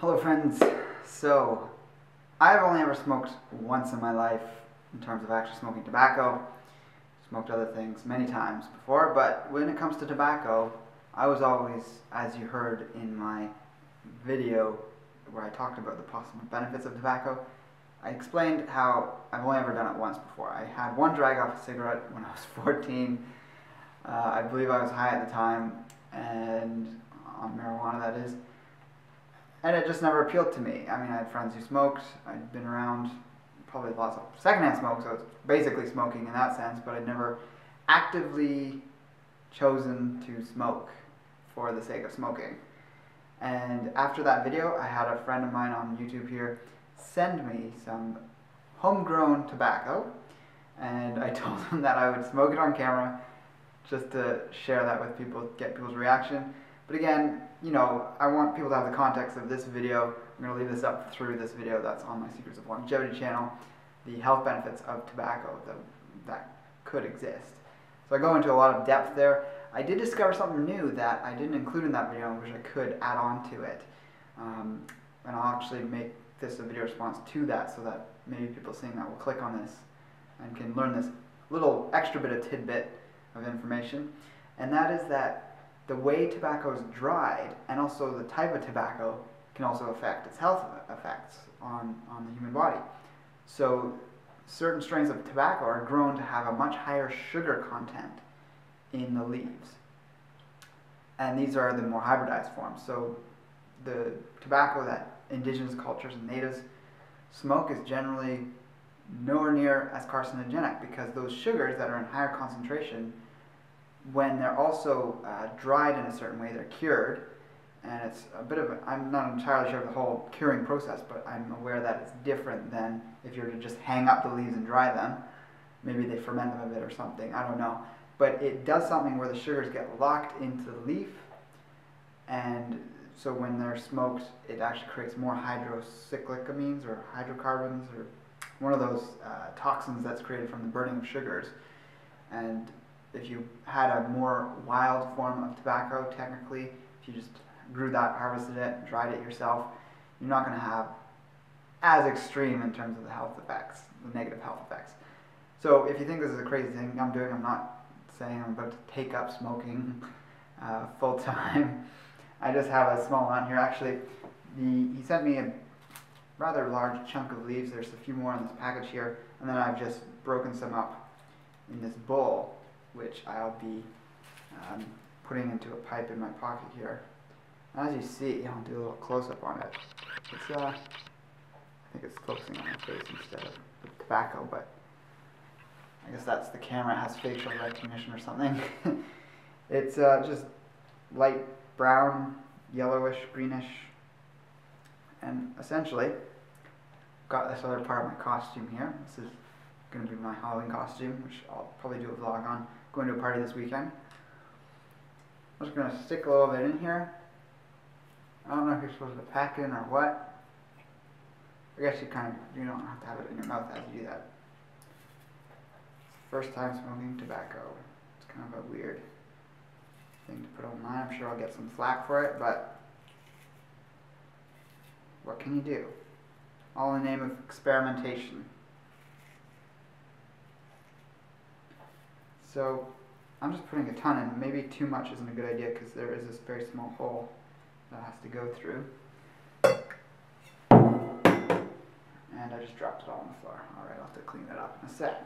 Hello friends, so I've only ever smoked once in my life in terms of actually smoking tobacco. Smoked other things many times before, but when it comes to tobacco, I was always, as you heard in my video where I talked about the possible benefits of tobacco, I explained how I've only ever done it once before. I had one drag off a cigarette when I was 14. I believe I was high at the time, and on marijuana that is. And it just never appealed to me. I mean, I had friends who smoked. I'd been around probably lots of secondhand smoke, so it's basically smoking in that sense, but I'd never actively chosen to smoke for the sake of smoking. And after that video, I had a friend of mine on YouTube here send me some homegrown tobacco, and I told him that I would smoke it on camera just to share that with people, get people's reaction. But again, you know, I want people to have the context of this video. I'm going to leave this up through this video that's on my Secrets of Longevity channel, the health benefits of tobacco that could exist. So I go into a lot of depth there. I did discover something new that I didn't include in that video, which I could add on to it. And I'll actually make this a video response to that so that maybe people seeing that will click on this and can learn this little extra bit of tidbit of information. And that is that the way tobacco is dried and also the type of tobacco can also affect its health effects on the human body. So certain strains of tobacco are grown to have a much higher sugar content in the leaves. And these are the more hybridized forms. So the tobacco that indigenous cultures and natives smoke is generally nowhere near as carcinogenic because those sugars that are in higher concentration, when they're also dried in a certain way, they're cured, and it's a bit of I'm not entirely sure of the whole curing process, but I'm aware that it's different than if you were to just hang up the leaves and dry them. Maybe they ferment them a bit or something, I don't know. But it does something where the sugars get locked into the leaf, and so when they're smoked, it actually creates more hydrocyclic-amines or hydrocarbons, or one of those toxins that's created from the burning of sugars. And if you had a more wild form of tobacco, technically, if you just grew that, harvested it, dried it yourself, you're not going to have as extreme in terms of the health effects, the negative health effects. So if you think this is a crazy thing I'm doing, I'm not saying I'm about to take up smoking full time. I just have a small amount here. Actually, he sent me a rather large chunk of leaves. There's a few more in this package here, and then I've just broken some up in this bowl, which I'll be putting into a pipe in my pocket here. As you see, I'll do a little close-up on it. It's I think it's focusing on my face instead of the tobacco, but I guess that's the camera. It has facial recognition or something. It's just light brown, yellowish, greenish, and essentially got this other part of my costume here. This is going to be my Halloween costume, which I'll probably do a vlog on. Going to a party this weekend. I'm just going to stick a little bit in here. I don't know if you're supposed to pack in or what. I guess you don't have to have it in your mouth as you do that. It's the first time smoking tobacco. It's kind of a weird thing to put online. I'm sure I'll get some flack for it, but what can you do? All in the name of experimentation. So I'm just putting a ton in. Maybe too much isn't a good idea because there is this very small hole that has to go through. And I just dropped it all on the floor. Alright, I'll have to clean that up in a sec.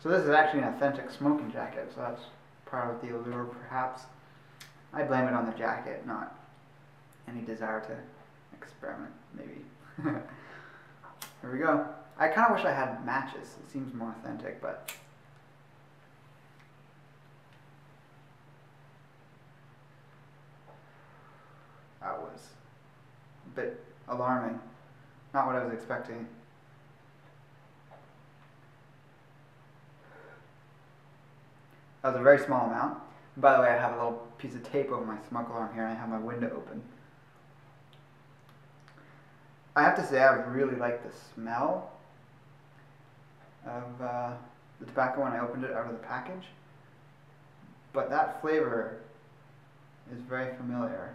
So this is actually an authentic smoking jacket, so that's part of the allure perhaps. I blame it on the jacket, not any desire to experiment, maybe. Here we go. I kind of wish I had matches. It seems more authentic, but that was a bit alarming. Not what I was expecting. That was a very small amount. And by the way, I have a little piece of tape over my smoke alarm here, and I have my window open. I have to say I really like the smell of the tobacco when I opened it out of the package. but that flavor is very familiar.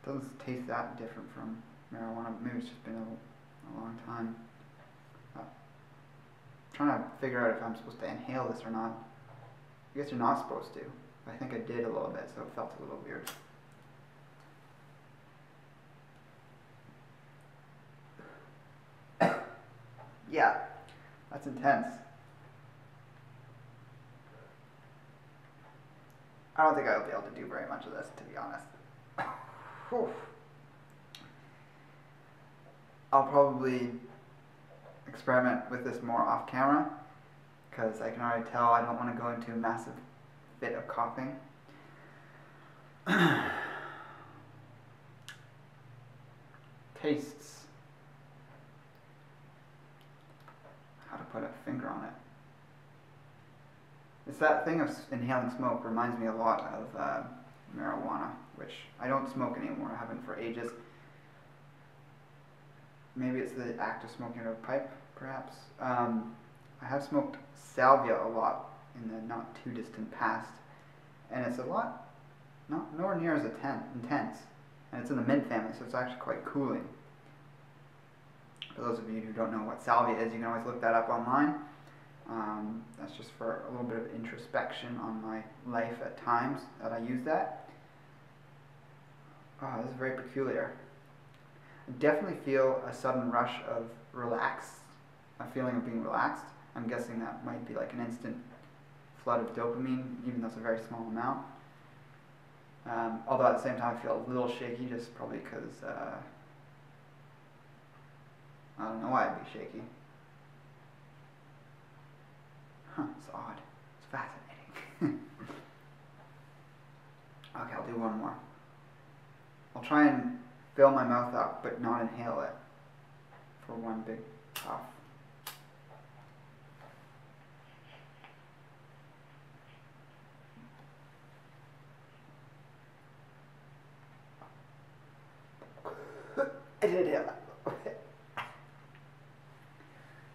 It doesn't taste that different from marijuana. Maybe it's just been a long time. I'm trying to figure out if I'm supposed to inhale this or not. I guess you're not supposed to. I think I did a little bit, so it felt a little weird. Yeah, that's intense. I don't think I'll be able to do very much of this, to be honest. Whew. I'll probably experiment with this more off camera, because I can already tell I don't want to go into a massive fit of coughing. Tastes. How to put a finger on it. It's that thing of inhaling smoke reminds me a lot of marijuana, which I don't smoke anymore. I haven't for ages. Maybe it's the act of smoking a pipe, perhaps. I have smoked salvia a lot in the not too distant past, and it's a lot, nowhere near as intense, and it's in the mint family, so it's actually quite cooling. For those of you who don't know what salvia is, you can always look that up online. That's just for a little bit of introspection on my life at times that I use that. Oh, this is very peculiar. I definitely feel a sudden rush of a feeling of being relaxed. I'm guessing that might be like an instant flood of dopamine, even though it's a very small amount. Although at the same time I feel a little shaky, just probably because I don't know why I'd be shaky. Huh, it's odd. It's fascinating. Okay, I'll do one more. I'll try and fill my mouth up, but not inhale it for one big puff. I did inhale that a little bit. I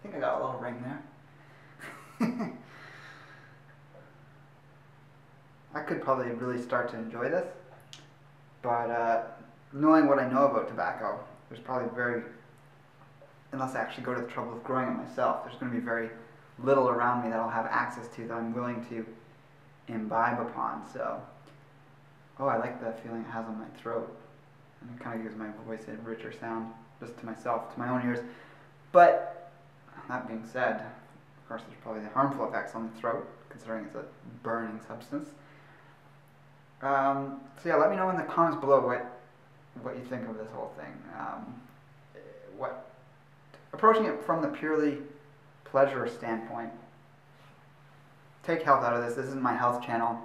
think I got a little ring there. I could probably really start to enjoy this, but knowing what I know about tobacco, there's probably unless I actually go to the trouble of growing it myself, there's going to be very little around me that I'll have access to that I'm willing to imbibe upon. So, oh, I like the feeling it has on my throat. And it kind of gives my voice a richer sound, just to myself, to my own ears. But, that being said, of course there's probably the harmful effects on the throat, considering it's a burning substance. So yeah, let me know in the comments below what you think of this whole thing. Approaching it from the purely pleasure standpoint. Take health out of this. This isn't my health channel.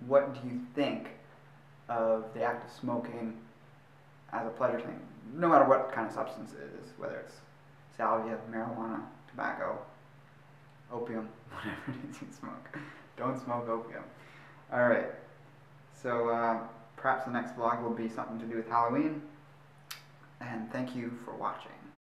What do you think of the act of smoking as a pleasure thing? No matter what kind of substance it is, whether it's salvia, marijuana, tobacco, opium, whatever it is you smoke. Don't smoke opium. Alright, so perhaps the next vlog will be something to do with Halloween, and thank you for watching.